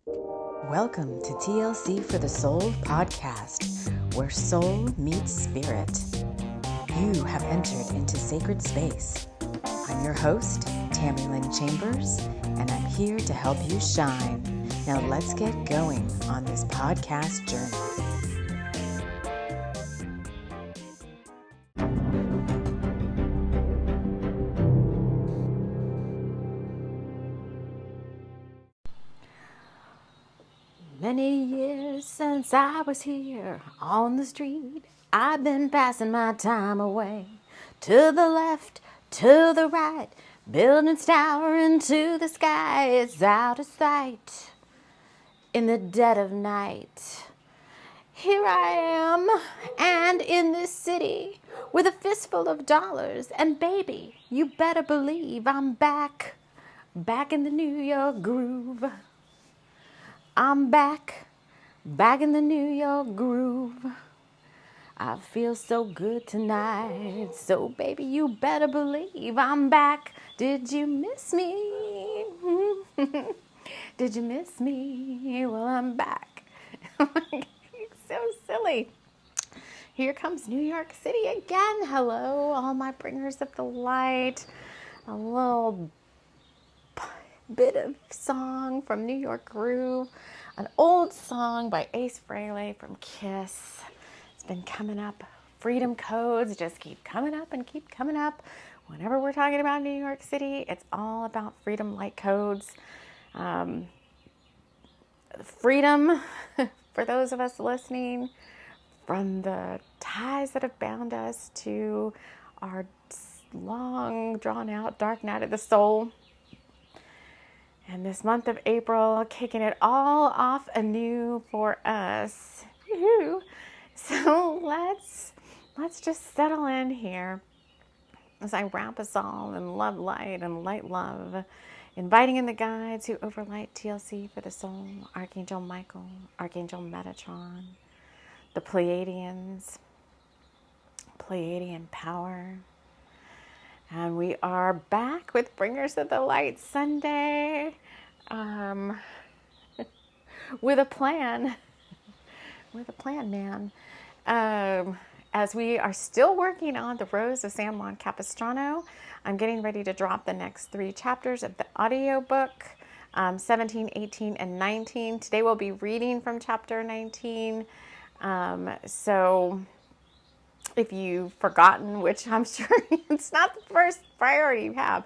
Welcome to TLC for the Soul podcast, where soul meets spirit. You have entered into sacred space. I'm your host, TAMI Chambers, and I'm here to help you shine. Now let's get going on this podcast journey. Many years since I was here on the street, I've been passing my time away. To the left, to the right, buildings towering to the sky. It's out of sight in the dead of night. Here I am, and in this city, with a fistful of dollars. And baby, you better believe I'm back in the New York groove. I'm back in the New York groove. I feel so good tonight. So baby, you better believe I'm back. Did you miss me? Did you miss me? Well, I'm back. So silly. Here comes New York City again. Hello, all my bringers of the light. A little bit of song from New York Groove, an old song by Ace Frehley from Kiss. It's been coming up. Freedom codes just keep coming up and keep coming up. Whenever we're talking about New York City, it's all about freedom light codes. Freedom, for those of us listening, from the ties that have bound us to our long, drawn-out dark night of the soul. And this month of April, kicking it all off anew for us. Woo-hoo. So let's just settle in here as I wrap us all in love light and light love, inviting in the guides who overlight TLC for the soul, Archangel Michael, Archangel Metatron, the Pleiadians, Pleiadian power. And we are back with Bringers of the Light Sunday with a plan. With a plan, man. As we are still working on the Rose of San Juan Capistrano, I'm getting ready to drop the next 3 chapters of the audiobook, 17, 18, and 19. Today we'll be reading from chapter 19. So if you've forgotten, which I'm sure it's not the first priority you have,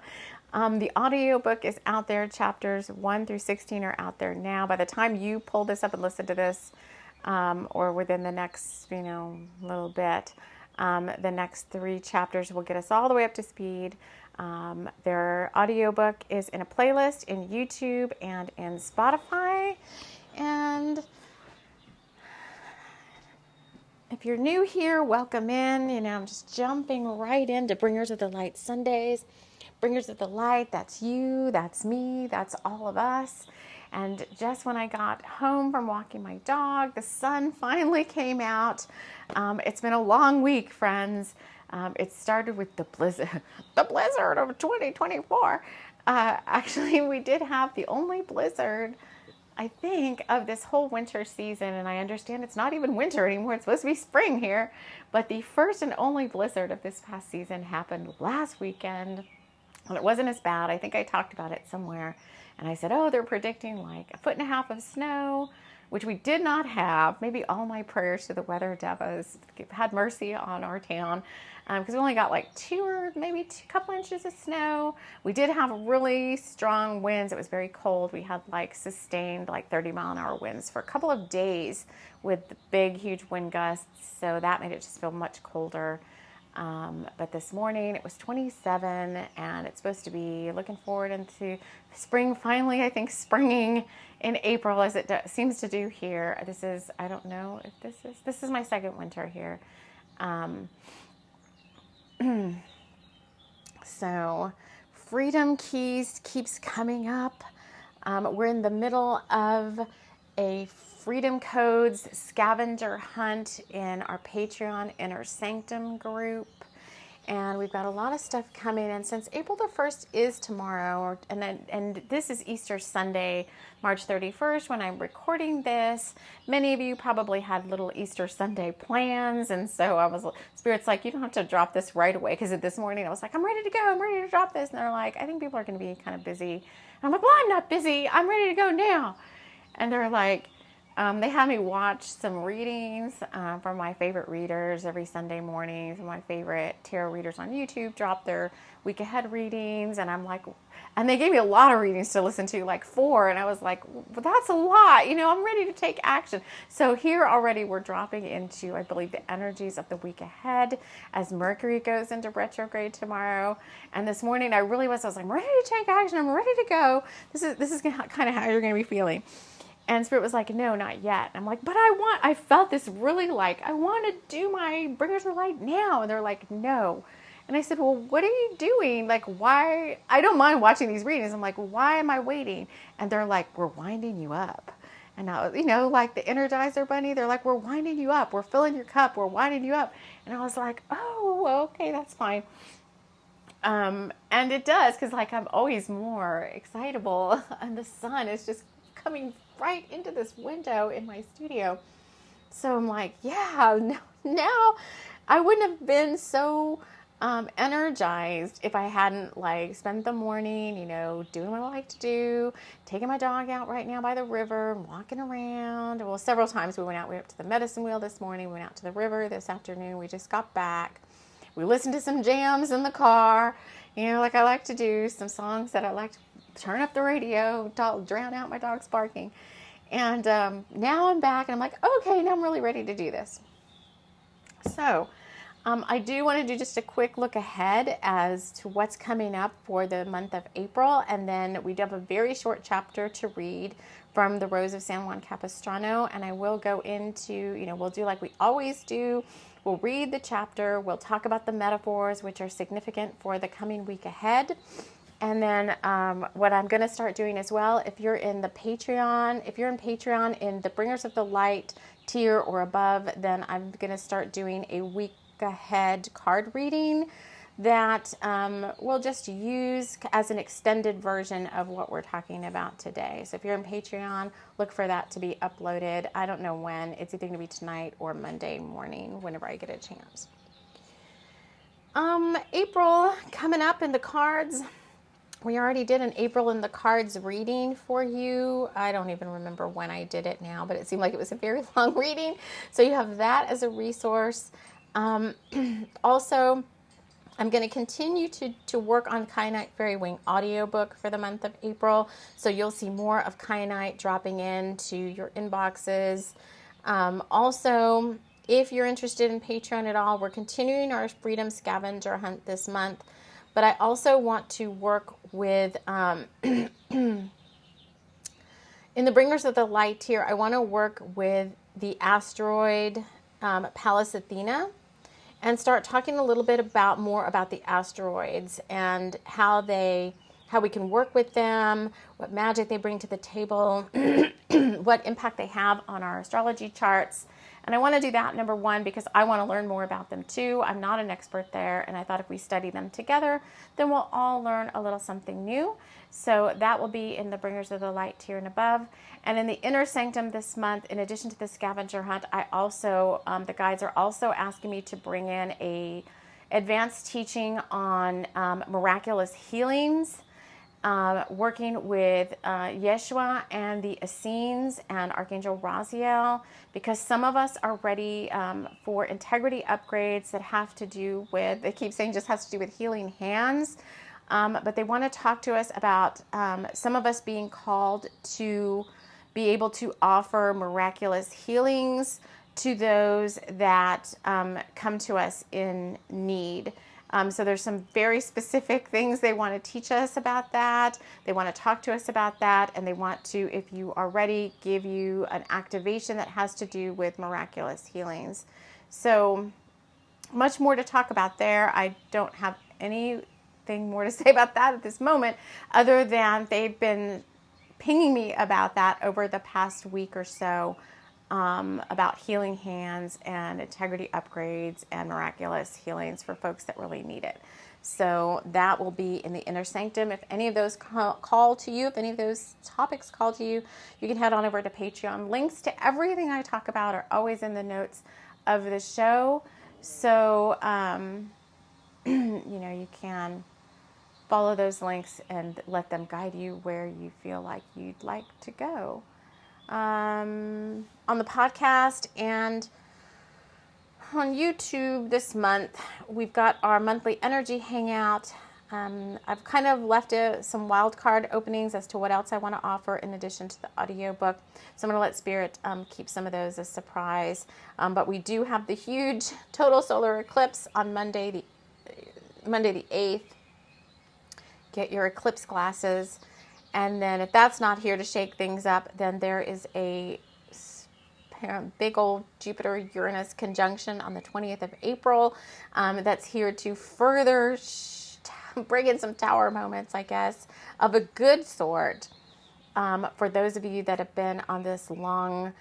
the audiobook is out there. Chapters 1 through 16 are out there now. By the time you pull this up and listen to this, or within the next, little bit, the next 3 chapters will get us all the way up to speed. Their audiobook is in a playlist in YouTube and in Spotify. And if you're new here, welcome in. I'm just jumping right into Bringers of the Light Sundays. Bringers of the Light, that's you, that's me, that's all of us. And just when I got home from walking my dog, the sun finally came out. It's been a long week, friends. It started with the blizzard of 2024. Actually, we did have the only blizzard, I think, of this whole winter season, and I understand it's not even winter anymore. It's supposed to be spring here, but the first and only blizzard of this past season happened last weekend, and it wasn't as bad. I think I talked about it somewhere, and I said, they're predicting like 1.5 feet of snow, which we did not have. Maybe all my prayers to the weather devas had mercy on our town, because we only got like 2 or maybe a couple inches of snow. We did have really strong winds. It was very cold. We had like sustained like 30-mile-an-hour winds for a couple of days with big, huge wind gusts. So that made it just feel much colder. But this morning it was 27, and it's supposed to be looking forward into spring. Finally, I think springing in April, as it seems to do here. I don't know if this is my second winter here. So Freedom Keys keeps coming up. We're in the middle of a Freedom Codes scavenger hunt in our Patreon Inner Sanctum group. and we've got a lot of stuff coming. And since April the 1st is tomorrow, and this is Easter Sunday, March 31st, when I'm recording this, many of you probably had little Easter Sunday plans. And so Spirit's like, you don't have to drop this right away. Because this morning I was like, I'm ready to go. I'm ready to drop this. And they're like, I think people are going to be kind of busy. And I'm like, well, I'm not busy. I'm ready to go now. And they're like, they had me watch some readings from my favorite readers every Sunday morning. Some of my favorite tarot readers on YouTube drop their week ahead readings. And I'm like, and they gave me a lot of readings to listen to, like 4. And I was like, well, that's a lot. I'm ready to take action. So here already we're dropping into, I believe, the energies of the week ahead as Mercury goes into retrograde tomorrow. And this morning I was like, I'm ready to take action. I'm ready to go. This is kind of how you're going to be feeling. And Spirit was like, no, not yet. I'm like, but I felt this really like, I want to do my Bringers of Light now. And they're like, no. And I said, well, what are you doing? Like, why? I don't mind watching these readings. I'm like, why am I waiting? And they're like, we're winding you up. And I was, like the Energizer Bunny, they're like, we're winding you up. We're filling your cup. We're winding you up. And I was like, oh, okay, that's fine. And it does, because like I'm always more excitable, and the sun is just coming right into this window in my studio. So I'm like, yeah, now I wouldn't have been so energized if I hadn't like spent the morning, doing what I like to do, taking my dog out right now by the river, walking around. Well, several times we went up to the medicine wheel this morning, we went out to the river this afternoon, we just got back. We listened to some jams in the car, like I like to do, some songs that I like to turn up the radio, drown out my dog's barking. And now I'm back and I'm like, okay, now I'm really ready to do this. So I do want to do just a quick look ahead as to what's coming up for the month of April. And then we do have a very short chapter to read from the Rose of San Juan Capistrano. And I will go into, we'll do like we always do. We'll read the chapter. We'll talk about the metaphors, which are significant for the coming week ahead. And then what I'm going to start doing as well, if you're in Patreon in the Bringers of the Light tier or above, then I'm going to start doing a week ahead card reading that we'll just use as an extended version of what we're talking about today. So if you're in Patreon, look for that to be uploaded. I don't know when. It's either going to be tonight or Monday morning, whenever I get a chance. April coming up in the cards. We already did an April in the cards reading for you. I don't even remember when I did it now, but it seemed like it was a very long reading. So you have that as a resource. Also, I'm going to continue to work on Kyanite Fairy Wing audiobook for the month of April. So you'll see more of Kyanite dropping into your inboxes. Also, if you're interested in Patreon at all, we're continuing our Freedom Scavenger Hunt this month. But I also want to work with, in the Bringers of the Light here, I want to work with the asteroid Pallas Athena and start talking a little bit more about the asteroids and how we can work with them, what magic they bring to the table, what impact they have on our astrology charts. And I want to do that, number one, because I want to learn more about them too. I'm not an expert there, and I thought if we study them together, then we'll all learn a little something new. So that will be in the Bringers of the Light tier and above. And in the Inner Sanctum this month, in addition to the scavenger hunt, I also, the guides are also asking me to bring in a advanced teaching on miraculous healings, working with Yeshua and the Essenes and Archangel Raziel, because some of us are ready for integrity upgrades that have to do with, they keep saying just has to do with healing hands, but they want to talk to us about some of us being called to be able to offer miraculous healings to those that come to us in need. So there's some very specific things they want to teach us about that. They want to talk to us about that, and they want to, if you are ready, give you an activation that has to do with miraculous healings. So much more to talk about there. I don't have anything more to say about that at this moment, other than they've been pinging me about that over the past week or so. about healing hands and integrity upgrades and miraculous healings for folks that really need it. So that will be in the Inner Sanctum. If any of those call to you, if any of those topics call to you, you can head on over to Patreon. Links to everything I talk about are always in the notes of the show. So, you can follow those links and let them guide you where you feel like you'd like to go. On the podcast and on YouTube this month, we've got our monthly energy hangout. I've kind of left some wild card openings as to what else I want to offer in addition to the audiobook. So I'm going to let Spirit keep some of those as surprise. But we do have the huge total solar eclipse on Monday the 8th. Get your eclipse glasses. And then if that's not here to shake things up, then there is a big old Jupiter-Uranus conjunction on the 20th of April. That's here to further bring in some tower moments, I guess, of a good sort. For those of you that have been on this long,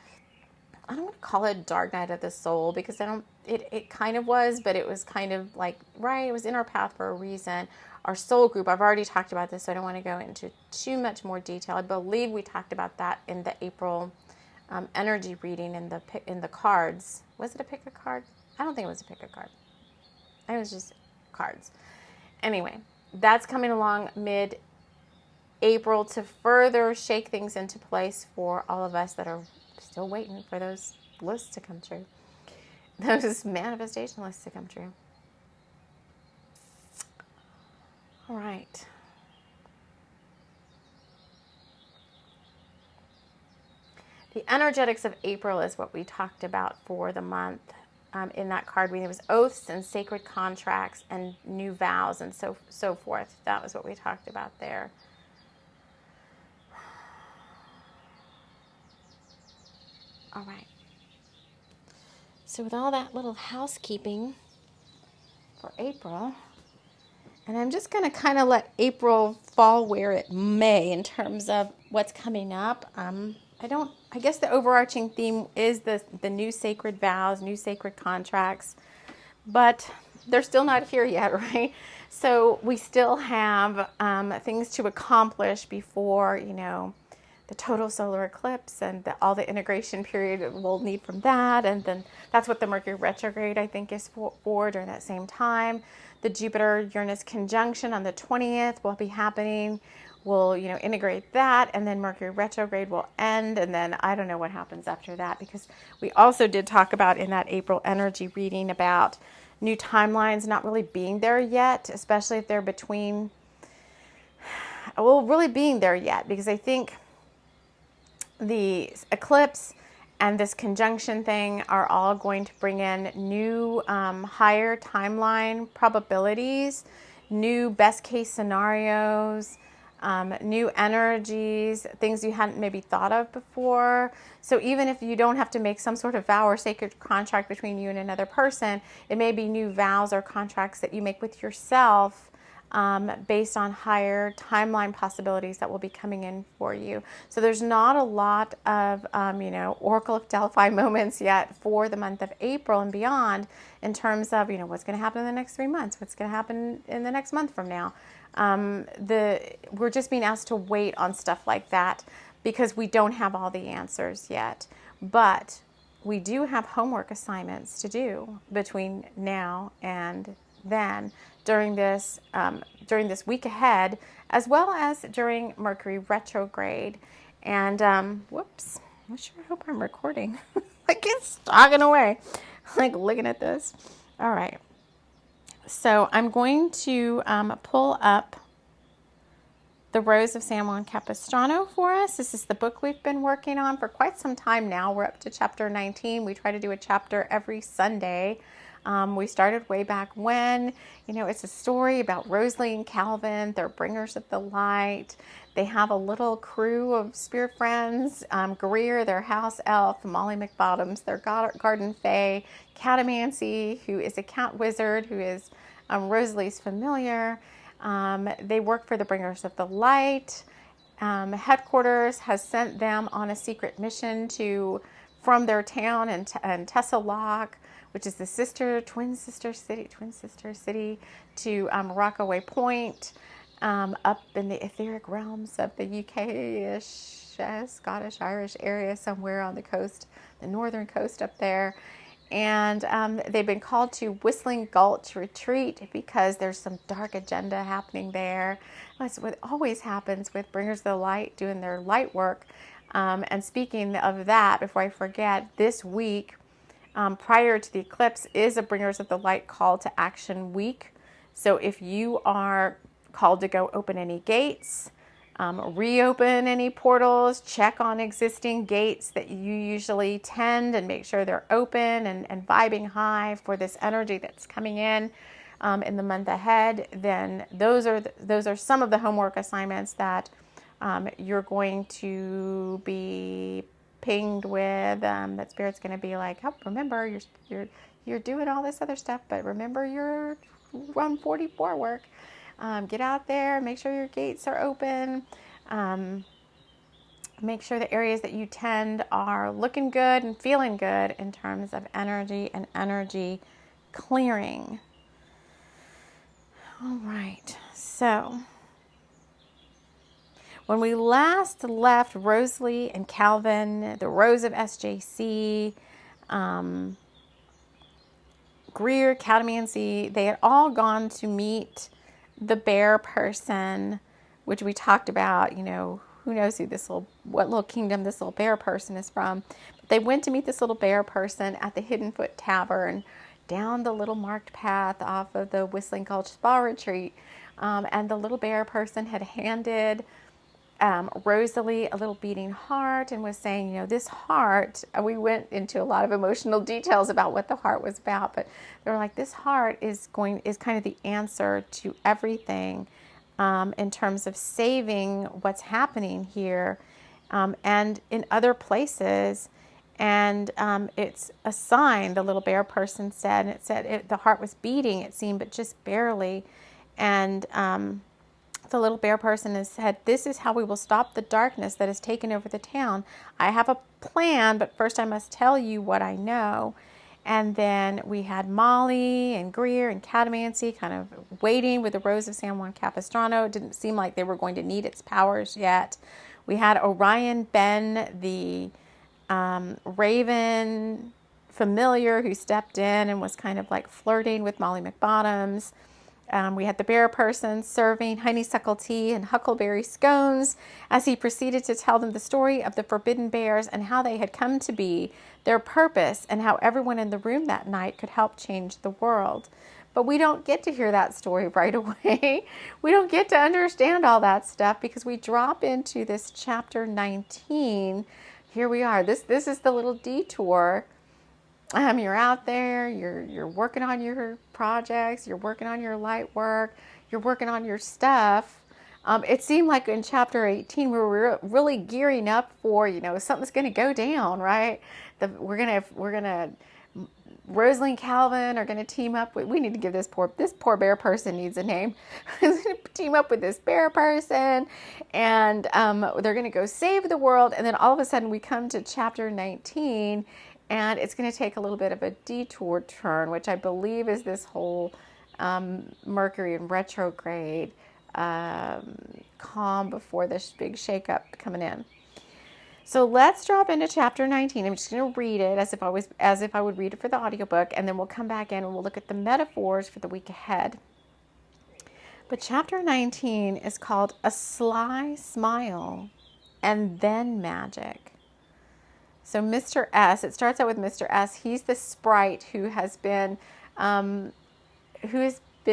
I don't want to call it dark night of the soul, because it kind of was, but it was kind of like, right, it was in our path for a reason. Our soul group, I've already talked about this, so I don't want to go into too much more detail. I believe we talked about that in the April energy reading in the cards. Was it a pick a card? I don't think it was a pick a card. It was just cards. Anyway, that's coming along mid-April to further shake things into place for all of us that are still waiting for those lists to come true. Those manifestation lists to come true. All right. The energetics of April is what we talked about for the month. In that card reading, it was oaths and sacred contracts and new vows and so forth. That was what we talked about there. All right. So with all that little housekeeping for April, and I'm just going to kind of let April fall where it may in terms of what's coming up. I guess the overarching theme is the new sacred vows, new sacred contracts, but they're still not here yet, right? So we still have things to accomplish before, the total solar eclipse and all the integration period we'll need from that. And then that's what the Mercury retrograde, I think, is for during that same time. The Jupiter-Uranus conjunction on the 20th will be happening. We'll, integrate that, and then Mercury retrograde will end, and then I don't know what happens after that, because we also did talk about in that April energy reading about new timelines not really being there yet, especially if they're really being there yet, because I think the eclipse and this conjunction thing are all going to bring in new higher timeline probabilities, new best case scenarios, new energies, things you hadn't maybe thought of before. So even if you don't have to make some sort of vow or sacred contract between you and another person, it may be new vows or contracts that you make with yourself based on higher timeline possibilities that will be coming in for you. So there's not a lot of, Oracle of Delphi moments yet for the month of April and beyond in terms of, what's going to happen in the next 3 months, what's going to happen in the next month from now. We're just being asked to wait on stuff like that because we don't have all the answers yet. But we do have homework assignments to do between now and then during this week ahead, as well as during Mercury retrograde. And whoops, I sure hope I'm recording. Like it's talking away, like looking at this. All right. So I'm going to pull up The Rose of San Juan Capistrano for us. This is the book we've been working on for quite some time now. We're up to chapter 19. We try to do a chapter every Sunday. We started way back when. It's a story about Rosalie and Calvin. They're bringers of the light. They have a little crew of spirit friends. Greer, their house elf. Molly McBottoms, their garden fae. Catamancy, who is a cat wizard, who is Rosalie's familiar. They work for the bringers of the light. Headquarters has sent them on a secret mission to from their town and Tessalak, which is the twin sister city to Rockaway Point, up in the etheric realms of the UK-ish, Scottish, Irish area, somewhere on the coast, the northern coast up there. And they've been called to Whistling Gulch Retreat because there's some dark agenda happening there. That's what always happens with Bringers of the Light doing their light work. And speaking of that, before I forget, this week, prior to the eclipse, is a Bringers of the Light call to action week. So if you are called to go open any gates, reopen any portals, check on existing gates that you usually tend and make sure they're open and vibing high for this energy that's coming in the month ahead, then those are some of the homework assignments that you're going to be pinged with, that Spirit's going to be like, oh, remember you're doing all this other stuff, but remember your 144 work. Get out there, make sure your gates are open, make sure the areas that you tend are looking good and feeling good in terms of energy and energy clearing. All right, so when we last left Rosalie and Calvin, the Rose of SJC, Greer, Catamancy, they had all gone to meet the bear person, which we talked about, who knows what little kingdom this little bear person is from. But they went to meet this little bear person at the Hidden Foot Tavern down the little marked path off of the Whistling Gulch Spa Retreat. And the little bear person had handed Rosalie a little beating heart and was saying, this heart, we went into a lot of emotional details about what the heart was about, but they were like, this heart is kind of the answer to everything in terms of saving what's happening here and in other places. And it's a sign, the little bear person said, and it said the heart was beating, it seemed, but just barely. And the little bear person has said, this is how we will stop the darkness that has taken over the town. I have a plan, but first I must tell you what I know. And then we had Molly and Greer and Catamancy kind of waiting with the Rose of San Juan Capistrano. It didn't seem like they were going to need its powers yet. We had Orion Ben, the Raven familiar, who stepped in and was kind of like flirting with Molly McBottoms. We had the bear person serving honeysuckle tea and huckleberry scones as he proceeded to tell them the story of the forbidden bears and how they had come to be, their purpose, and how everyone in the room that night could help change the world. But we don't get to hear that story right away. We don't get to understand all that stuff because we drop into this chapter 19. Here we are. This is the little detour. You're out there, you're working on your projects, you're working on your light work, you're working on your stuff. It seemed like in chapter 18 we were really gearing up for, something's going to go down, right? We're gonna Rosalie and Calvin are going to team up with. We need to give this poor bear person needs a name. Team up with this bear person, and they're going to go save the world. And then all of a sudden we come to chapter 19. And it's going to take a little bit of a detour turn, which I believe is this whole Mercury in retrograde calm before this big shakeup coming in. So let's drop into chapter 19. I'm just going to read it as if I would read it for the audiobook, and then we'll come back in and we'll look at the metaphors for the week ahead. But chapter 19 is called A Sly Smile and Then Magic. So Mr. S, it starts out with Mr. S. He's the sprite who has been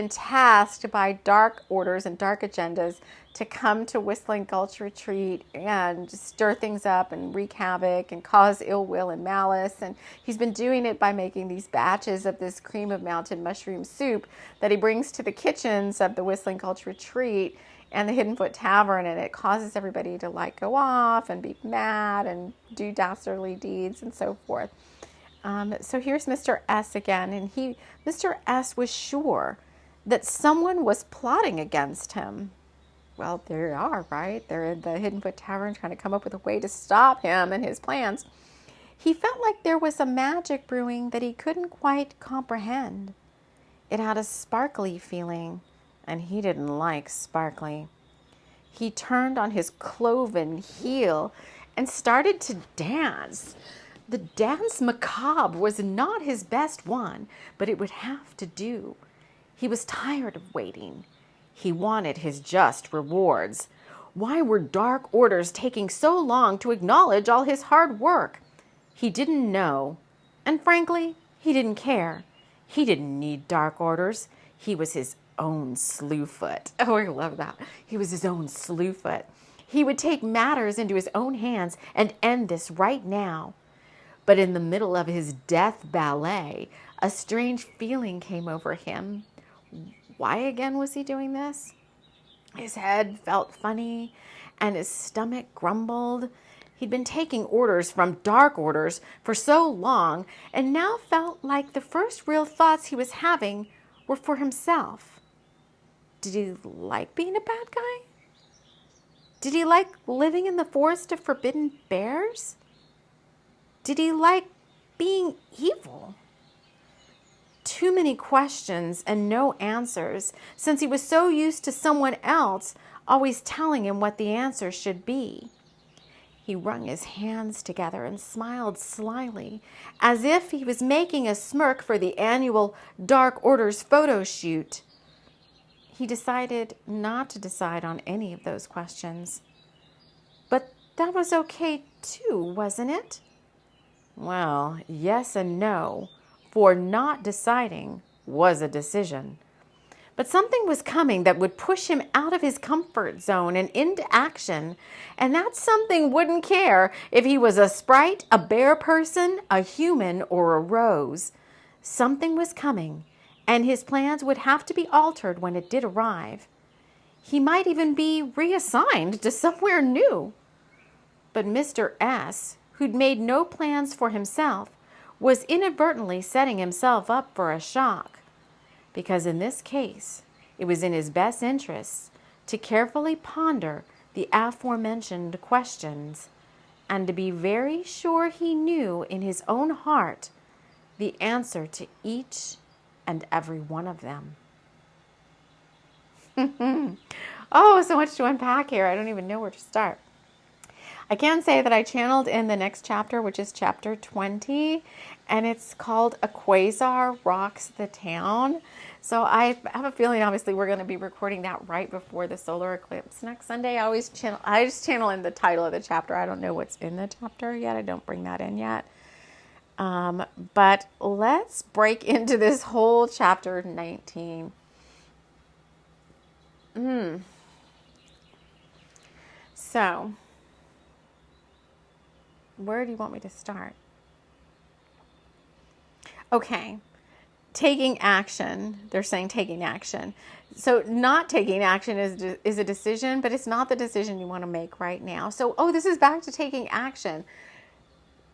tasked by dark orders and dark agendas to come to Whistling Gulch Retreat and stir things up and wreak havoc and cause ill will and malice. And he's been doing it by making these batches of this cream of mountain mushroom soup that he brings to the kitchens of the Whistling Gulch Retreat and the Hidden Foot Tavern, and it causes everybody to go off and be mad and do dastardly deeds and so forth. So here's Mr. S again, and Mr. S was sure that someone was plotting against him. Well, there they are, right? They're in the Hidden Foot Tavern trying to come up with a way to stop him and his plans. He felt like there was a magic brewing that he couldn't quite comprehend. It had a sparkly feeling, and he didn't like sparkly. He turned on his cloven heel and started to dance. The dance macabre was not his best one, but it would have to do. He was tired of waiting. He wanted his just rewards. Why were dark orders taking so long to acknowledge all his hard work? He didn't know, and frankly, he didn't care. He didn't need dark orders. He was his own slewfoot. Oh, I love that. He was his own slewfoot. He would take matters into his own hands and end this right now. But in the middle of his death ballet, a strange feeling came over him. Why again was he doing this? His head felt funny and his stomach grumbled. He'd been taking orders from dark orders for so long and now felt like the first real thoughts he was having were for himself. Did he like being a bad guy? Did he like living in the forest of forbidden bears? Did he like being evil? Too many questions and no answers, since he was so used to someone else always telling him what the answer should be. He wrung his hands together and smiled slyly, as if he was making a smirk for the annual Dark Orders photo shoot. He decided not to decide on any of those questions. But that was okay too, wasn't it? Well, yes and no, for not deciding was a decision. But something was coming that would push him out of his comfort zone and into action, and that something wouldn't care if he was a sprite, a bear person, a human, or a rose. Something was coming, and his plans would have to be altered when it did arrive. He might even be reassigned to somewhere new. But Mr. S., who'd made no plans for himself, was inadvertently setting himself up for a shock. Because in this case, it was in his best interests to carefully ponder the aforementioned questions and to be very sure he knew in his own heart the answer to each and every one of them. Oh, so much to unpack here. I don't even know where to start. I can say that I channeled in the next chapter, which is chapter 20, and it's called A Quasar Rocks the Town. So I have a feeling, obviously, we're going to be recording that right before the solar eclipse next Sunday. I just channel in the title of the chapter. I don't know what's in the chapter yet. I don't bring that in yet. But let's break into this whole chapter 19. So, where do you want me to start? Okay, taking action. They're saying taking action. So not taking action is a decision, but it's not the decision you want to make right now. So, this is back to taking action.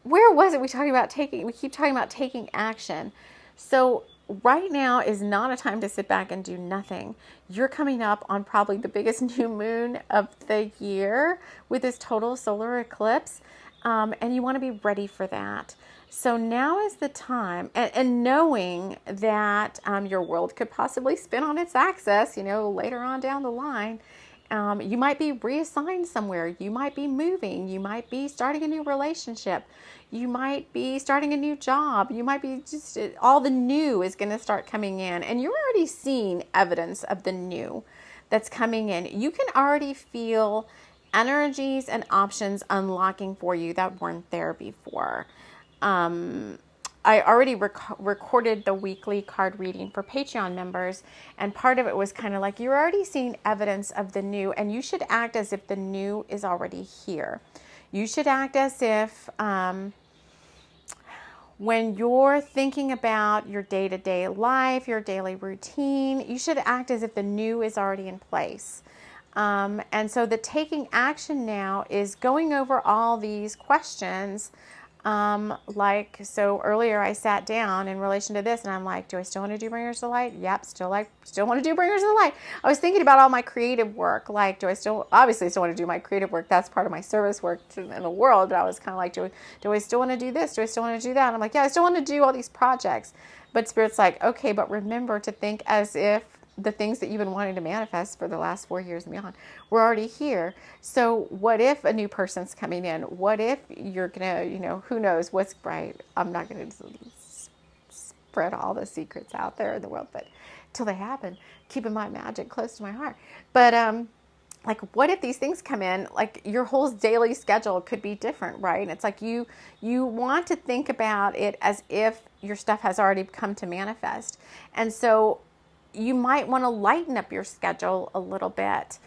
Where was it we keep talking about taking action. So right now is not a time to sit back and do nothing. You're coming up on probably the biggest new moon of the year with this total solar eclipse. And you want to be ready for that. So now is the time, and knowing that your world could possibly spin on its axis, later on down the line. You might be reassigned somewhere. You might be moving. You might be starting a new relationship. You might be starting a new job. You might be all the new is going to start coming in. And you're already seeing evidence of the new that's coming in. You can already feel energies and options unlocking for you that weren't there before. I already recorded the weekly card reading for Patreon members, and part of it was kind of like you're already seeing evidence of the new, and you should act as if the new is already here. You should act as if when you're thinking about your day-to-day life, your daily routine, you should act as if the new is already in place. And so the taking action now is going over all these questions So earlier I sat down in relation to this and I'm like, do I still want to do Bringers to Light? Yep. Still want to do Bringers to Light. I was thinking about all my creative work. Like, obviously still want to do my creative work. That's part of my service work in the world. But I was kind of like, do I still want to do this? Do I still want to do that? And I'm like, yeah, I still want to do all these projects. But Spirit's like, okay, but remember to think as if the things that you've been wanting to manifest for the last 4 years and beyond were already here. So what if a new person's coming in? What if you're going to, who knows what's right? I'm not going to spread all the secrets out there in the world, but till they happen, keeping my magic close to my heart. But, like, what if these things come in? Like, your whole daily schedule could be different, right? And it's like you want to think about it as if your stuff has already come to manifest. And so you might want to lighten up your schedule a little bit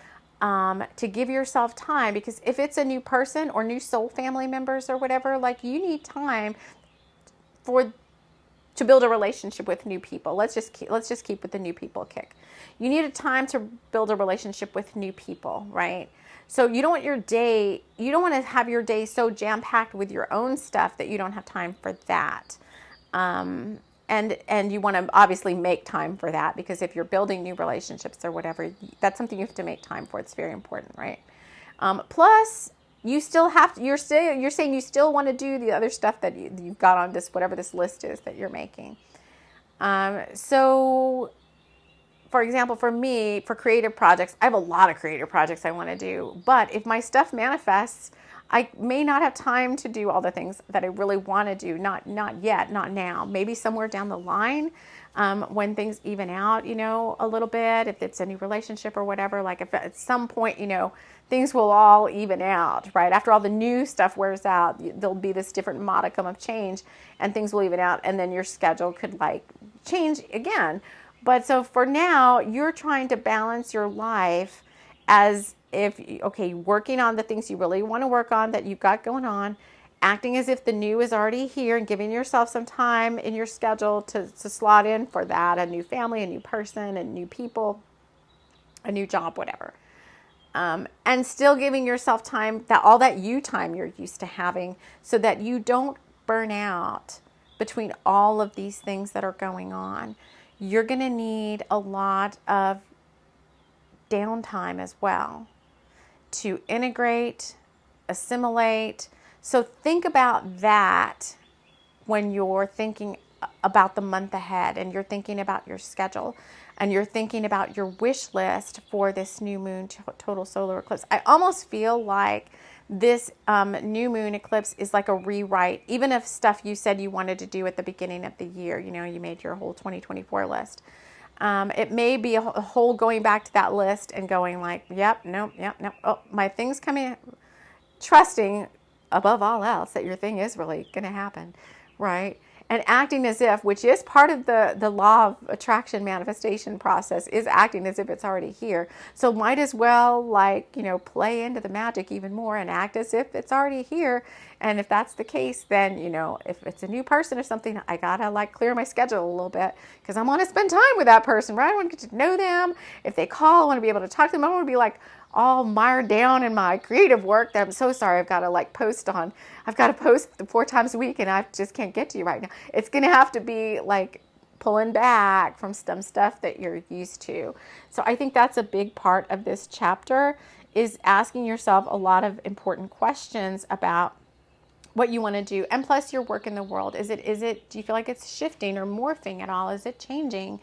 to give yourself time, because if it's a new person or new soul family members or whatever, like, you need time to build a relationship with new people. Let's just keep with the new people kick. You need a time to build a relationship with new people, right? So you don't want to have your day so jam-packed with your own stuff that you don't have time for that. And you want to obviously make time for that, because if you're building new relationships or whatever, that's something you have to make time for. It's very important, right? Plus, you still have to, you're saying you still want to do the other stuff that you've got on this, whatever this list is that you're making. So, for example, for me, for creative projects, I have a lot of creative projects I want to do. But if my stuff manifests, I may not have time to do all the things that I really want to do. Not yet, not now. Maybe somewhere down the line, when things even out, a little bit. If it's a new relationship or whatever, like if at some point, things will all even out, right? After all the new stuff wears out, there'll be this different modicum of change, and things will even out, and then your schedule could change again. But so for now, you're trying to balance your life as if, working on the things you really want to work on that you've got going on, acting as if the new is already here, and giving yourself some time in your schedule to slot in for that, a new family, a new person, a new people, a new job, whatever. And still giving yourself time, all that time you're used to having, so that you don't burn out between all of these things that are going on. You're going to need a lot of downtime as well to integrate, assimilate. So think about that when you're thinking about the month ahead, and you're thinking about your schedule, and you're thinking about your wish list for this new moon total solar eclipse. I almost feel like this new moon eclipse is like a rewrite, even if stuff you said you wanted to do at the beginning of the year, you made your whole 2024 list. It may be a whole going back to that list and going like, yep, nope. Oh, my thing's coming. Trusting above all else that your thing is really going to happen, right? And acting as if, which is part of the law of attraction manifestation process, is acting as if it's already here. So might as well play into the magic even more and act as if it's already here. And if that's the case, then, if it's a new person or something, I gotta clear my schedule a little bit, because I want to spend time with that person, right? I want to get to know them. If they call, I want to be able to talk to them. I want to be all mired down in my creative work that I'm so sorry I've got to post 4 times a week, and I just can't get to you right now. It's going to have to be pulling back from some stuff that you're used to. So I think that's a big part of this chapter, is asking yourself a lot of important questions about what you want to do. And plus your work in the world. Do you feel like it's shifting or morphing at all? Is it changing?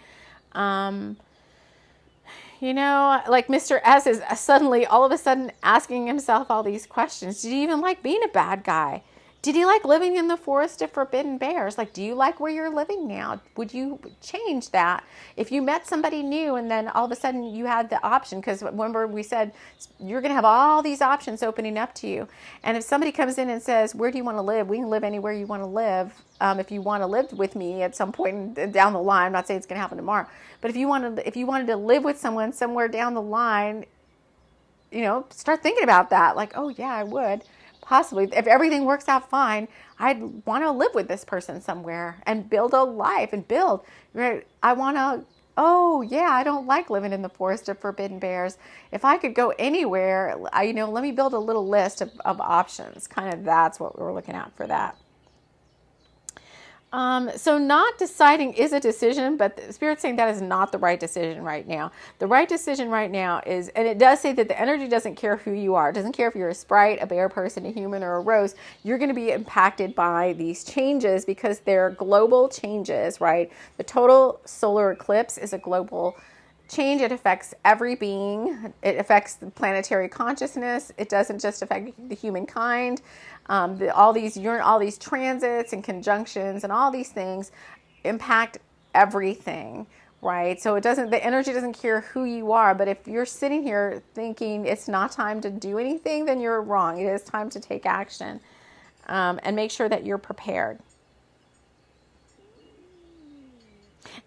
Mr. S is suddenly, all of a sudden, asking himself all these questions. Did he even like being a bad guy? Did he like living in the forest of forbidden bears? Do you like where you're living now? Would you change that? If you met somebody new and then all of a sudden you had the option, because remember we said you're going to have all these options opening up to you. And if somebody comes in and says, where do you want to live? We can live anywhere you want to live. If you want to live with me at some point down the line, I'm not saying it's going to happen tomorrow, but if you wanted to live with someone somewhere down the line, start thinking about that. Oh yeah, I would. Possibly, if everything works out fine, I'd want to live with this person somewhere and build a life and build. Right? I don't like living in the forest of forbidden bears. If I could go anywhere, let me build a little list of options. Kind of that's what we're looking at for that. So not deciding is a decision, but the Spirit's saying that is not the right decision right now. The right decision right now is, and it does say that the energy doesn't care who you are. It doesn't care if you're a sprite, a bear person, a human, or a rose. You're going to be impacted by these changes because they're global changes, right? The total solar eclipse is a global change. It affects every being. It affects the planetary consciousness. It doesn't just affect the humankind. All these transits and conjunctions and all these things impact everything, right? So the energy doesn't care who you are. But if you're sitting here thinking it's not time to do anything, then you're wrong. It is time to take action, and make sure that you're prepared.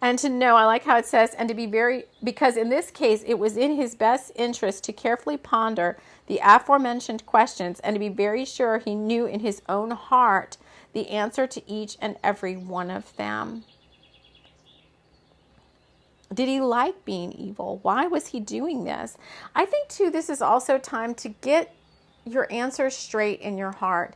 And to know, I like how it says, and to be because in this case, it was in his best interest to carefully ponder the aforementioned questions and to be very sure he knew in his own heart the answer to each and every one of them. Did he like being evil? Why was he doing this? I think, too, this is also time to get your answers straight in your heart.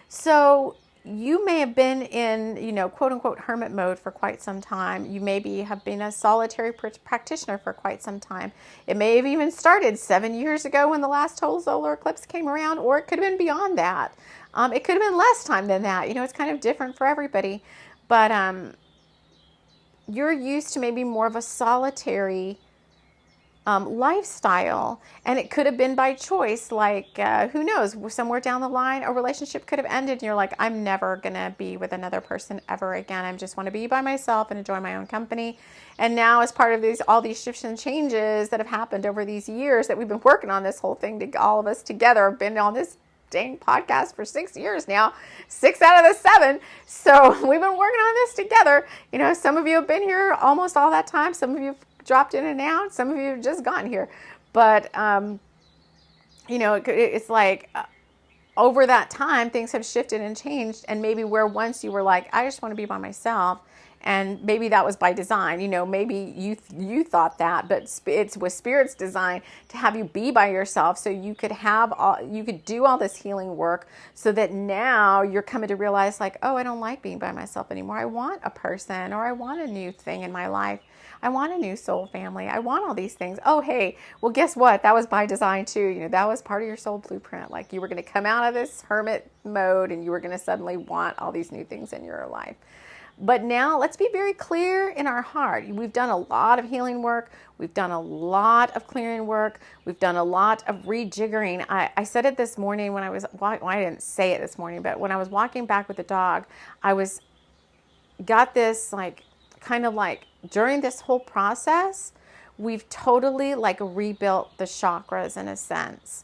So you may have been in, quote unquote, hermit mode for quite some time. You maybe have been a solitary practitioner for quite some time. It may have even started 7 years ago when the last total solar eclipse came around, or it could have been beyond that. It could have been less time than that. It's kind of different for everybody. But you're used to maybe more of a solitary lifestyle, and it could have been by choice. Who knows, somewhere down the line a relationship could have ended and you're like, I'm never gonna be with another person ever again. I just want to be by myself and enjoy my own company. And now, as part of all these shifts and changes that have happened over these years that we've been working on this whole thing, all of us together have been on this dang podcast for 6 years now, 6 out of the 7. So we've been working on this together. Some of you have been here almost all that time. Some of you have dropped in and out. Some of you have just gotten here. But, it's like over that time, things have shifted and changed. And maybe where once you were like, I just want to be by myself. And maybe that was by design. Maybe you thought that, but it was Spirit's design to have you be by yourself so you could do all this healing work, so that now you're coming to realize I don't like being by myself anymore. I want a person, or I want a new thing in my life. I want a new soul family. I want all these things. Oh, hey, well, guess what? That was by design too. That was part of your soul blueprint. You were going to come out of this hermit mode and you were going to suddenly want all these new things in your life. But now let's be very clear in our heart. We've done a lot of healing work. We've done a lot of clearing work. We've done a lot of rejiggering. I said it this morning when I was, I didn't say it this morning, but when I was walking back with the dog, got this during this whole process, we've totally rebuilt the chakras in a sense.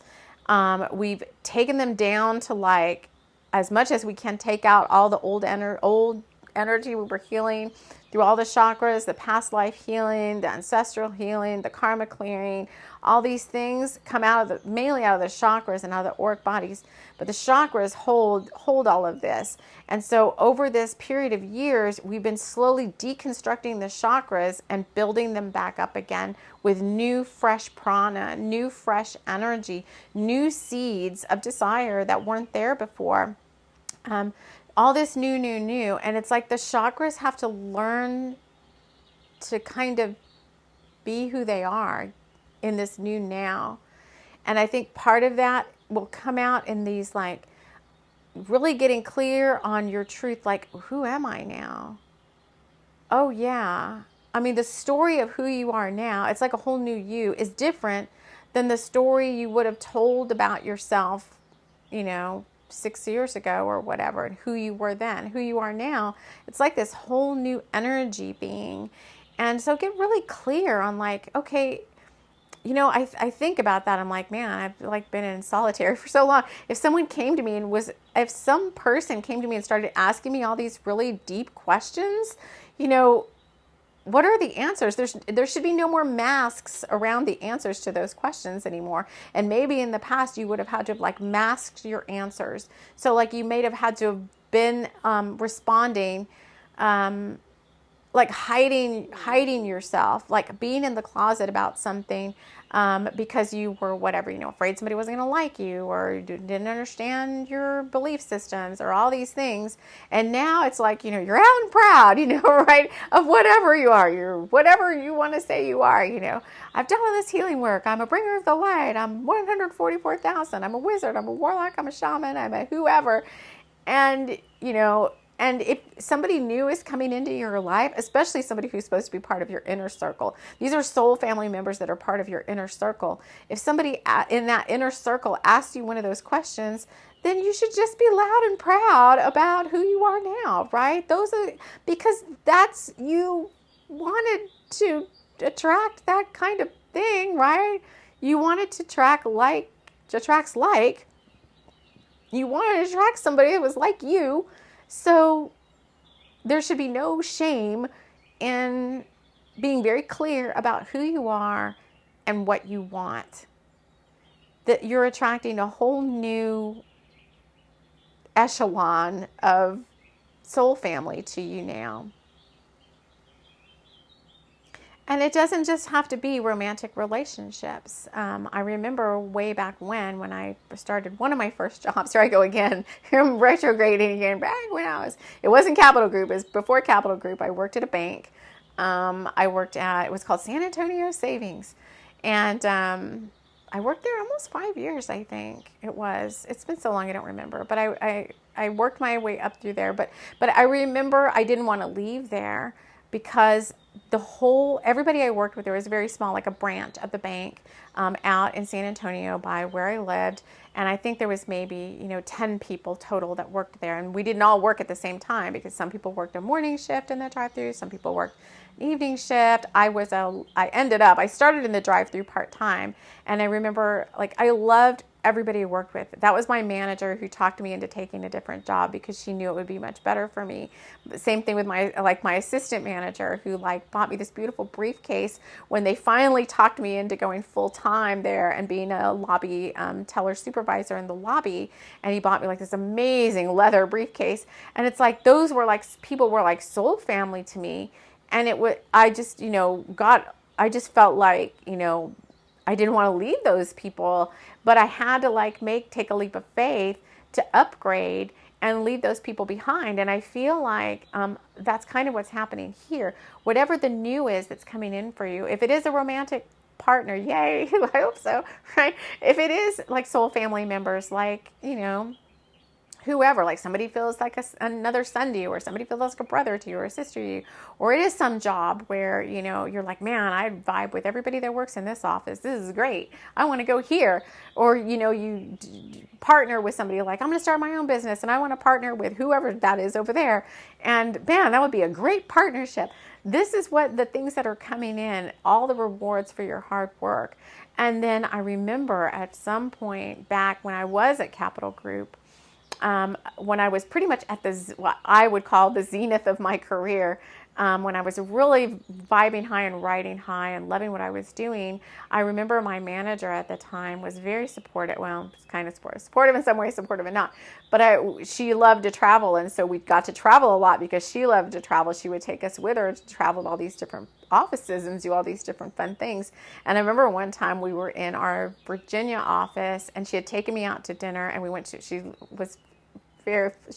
We've taken them down to as much as we can, take out all the old energy we were healing through all the chakras, the past life healing, the ancestral healing, the karma clearing. All these things come mainly out of the chakras and out of the auric bodies, but the chakras hold all of this. And so over this period of years, we've been slowly deconstructing the chakras and building them back up again with new fresh prana, new fresh energy, new seeds of desire that weren't there before. All this new. And it's like the chakras have to learn to kind of be who they are in this new now. And I think part of that will come out in these really getting clear on your truth. Who am I now? Oh yeah. The story of who you are now, it's like a whole new you, is different than the story you would have told about yourself, 6 years ago or whatever, and who you were then. Who you are now, it's like this whole new energy being. And so get really clear on okay, I think about that. I'm like, man, I've been in solitary for so long. If some person came to me and started asking me all these really deep questions, what are the answers? There should be no more masks around the answers to those questions anymore. And maybe in the past you would have had to have masked your answers. So you may have had to have been responding like hiding yourself, like being in the closet about something, because you were whatever, afraid somebody wasn't going to like you, or you didn't understand your belief systems, or all these things. And now it's like, you're out and proud, right, of whatever you are, you're whatever you want to say you are. I've done all this healing work. I'm a bringer of the light. I'm 144,000. I'm a wizard. I'm a warlock. I'm a shaman. I'm a whoever. And, and if somebody new is coming into your life, especially somebody who's supposed to be part of your inner circle, these are soul family members that are part of your inner circle. If somebody in that inner circle asks you one of those questions, then you should just be loud and proud about who you are now, right? Because you wanted to attract that kind of thing, right? You wanted to attracts like. You wanted to attract somebody that was like you. So there should be no shame in being very clear about who you are and what you want. That you're attracting a whole new echelon of soul family to you now. And it doesn't just have to be romantic relationships. I remember way back when I started one of my first jobs. Here I go again. I'm retrograding again. Back when it wasn't Capital Group. It was before Capital Group. I worked at a bank. It was called San Antonio Savings. And I worked there almost 5 years, I think it was. It's been so long, I don't remember. But I worked my way up through there. But I remember I didn't want to leave there because everybody I worked with, there was very small, like a branch of the bank out in San Antonio by where I lived. And I think there was maybe, 10 people total that worked there. And we didn't all work at the same time because some people worked a morning shift in the drive-thru. Some people worked an evening shift. I started in the drive-thru part-time. And I remember, I loved everybody I worked with. That was my manager who talked me into taking a different job because she knew it would be much better for me. Same thing with my assistant manager who bought me this beautiful briefcase when they finally talked me into going full time there and being a lobby teller supervisor in the lobby. And he bought me this amazing leather briefcase. And it's those were people were soul family to me. And I just felt I didn't want to leave those people, but I had to take a leap of faith to upgrade and leave those people behind. And I feel that's kind of what's happening here. Whatever the new is that's coming in for you, if it is a romantic partner, yay, I hope so, right? If it is soul family members, whoever, somebody feels like another son to you, or somebody feels like a brother to you, or a sister to you, or it is some job where, you're man, I vibe with everybody that works in this office. This is great. I want to go here. Or, you partner with somebody I'm going to start my own business and I want to partner with whoever that is over there. And man, that would be a great partnership. This is what the things that are coming in, all the rewards for your hard work. And then I remember at some point back when I was at Capital Group, when I was pretty much at what I would call the zenith of my career, when I was really vibing high and riding high and loving what I was doing, I remember my manager at the time was very supportive. Well, kind of supportive in some ways, supportive and not. But she loved to travel, and so we got to travel a lot because she loved to travel. She would take us with her to travel to all these different offices and do all these different fun things. And I remember one time we were in our Virginia office, and she had taken me out to dinner, and she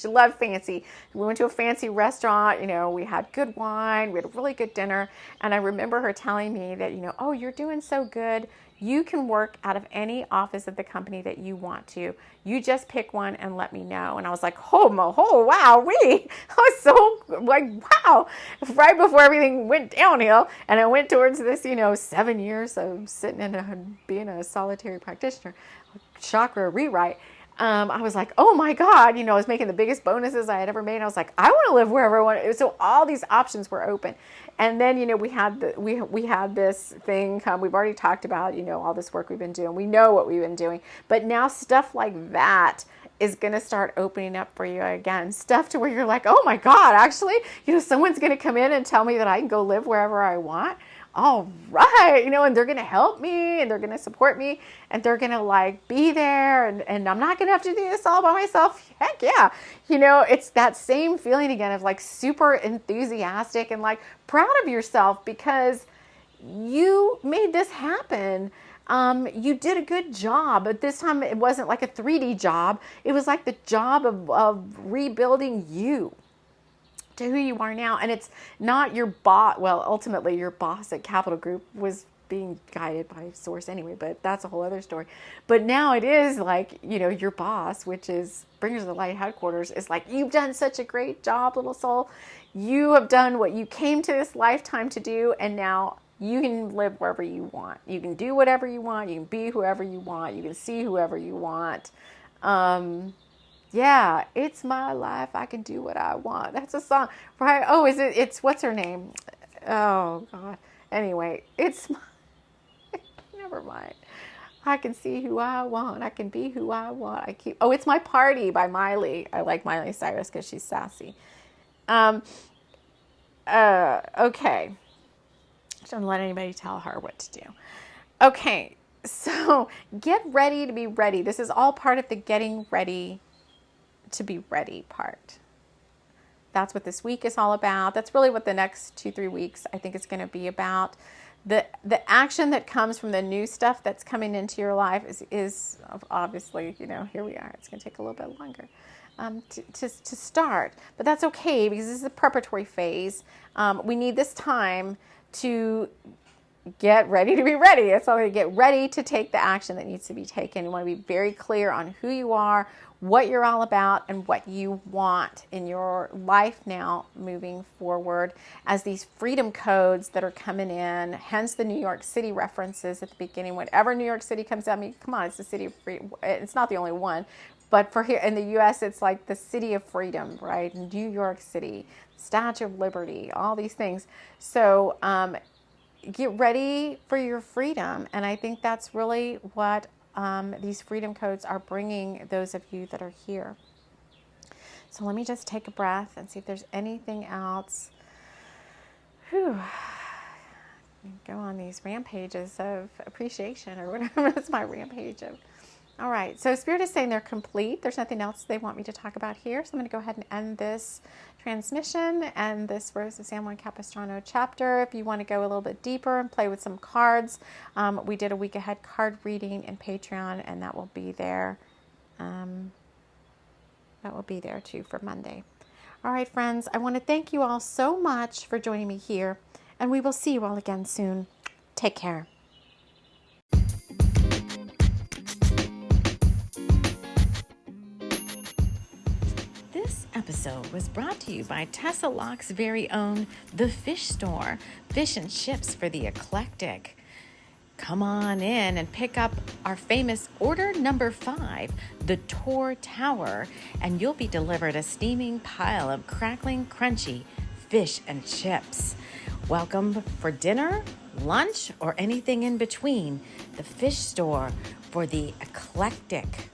loved fancy. We went to a fancy restaurant, we had good wine, we had a really good dinner. And I remember her telling me that, oh, you're doing so good. You can work out of any office of the company that you want to. You just pick one and let me know. And I was like, wow, I was so wow, right before everything went downhill. And I went towards this, 7 years of sitting being a solitary practitioner, chakra rewrite. I was like, oh my God, I was making the biggest bonuses I had ever made. I was like, I want to live wherever I want. So all these options were open. And then, we had this thing come. We've already talked about, all this work we've been doing. We know what we've been doing. But now stuff like that is going to start opening up for you again. Stuff to where you're like, oh my God, actually, someone's going to come in and tell me that I can go live wherever I want. all right, and they're going to help me and they're going to support me and they're going to like be there and I'm not going to have to do this all by myself. Heck yeah. It's that same feeling again of like super enthusiastic and like proud of yourself because you made this happen. You did a good job, but this time it wasn't like a 3D job. It was like the job of rebuilding you to who you are now. And it's not your boss. Well, ultimately your boss at Capital Group was being guided by source anyway, but that's a whole other story. But now it is like, your boss, which is Bringers of the Light headquarters, is like, you've done such a great job, little soul. You have done what you came to this lifetime to do. And now you can live wherever you want. You can do whatever you want. You can be whoever you want. You can see whoever you want. Yeah, it's my life. I can do what I want. That's a song, right? Oh, it's what's her name? Oh, God. Anyway, never mind. I can see who I want. I can be who I want. It's My Party by Miley. I like Miley Cyrus because she's sassy. Okay. Don't let anybody tell her what to do. Okay, so get ready to be ready. This is all part of the getting ready to be ready part. That's what this week is all about. That's really what the next 2-3 weeks I think is going to be about. The action that comes from the new stuff that's coming into your life is obviously, here we are. It's going to take a little bit longer to start. But that's okay because this is a preparatory phase. We need this time to get ready to be ready. It's all to get ready to take the action that needs to be taken. You want to be very clear on who you are, what you're all about, and what you want in your life now moving forward as these freedom codes that are coming in, hence the New York City references at the beginning. Whenever New York City comes out, come on, it's the city of freedom. It's not the only one, but for here in the U.S., it's like the city of freedom, right? New York City, Statue of Liberty, all these things. So get ready for your freedom. And I think that's really what these freedom codes are bringing those of you that are here. So let me just take a breath and see if there's anything else. Whew. Go on these rampages of appreciation or whatever. That's my rampage of. All right. So Spirit is saying they're complete. There's nothing else they want me to talk about here. So I'm going to go ahead and end this transmission and this Rose of San Juan Capistrano chapter. If you want to go a little bit deeper and play with some cards, we did a week ahead card reading in Patreon, and that will be there. That will be there too for Monday. All right, friends, I want to thank you all so much for joining me here, and we will see you all again soon. Take care. This episode was brought to you by Tessa Locke's very own The Fish Store, fish and chips for the eclectic. Come on in and pick up our famous order number 5, the Tor Tower, and you'll be delivered a steaming pile of crackling, crunchy fish and chips. Welcome for dinner, lunch, or anything in between. The Fish Store for the eclectic.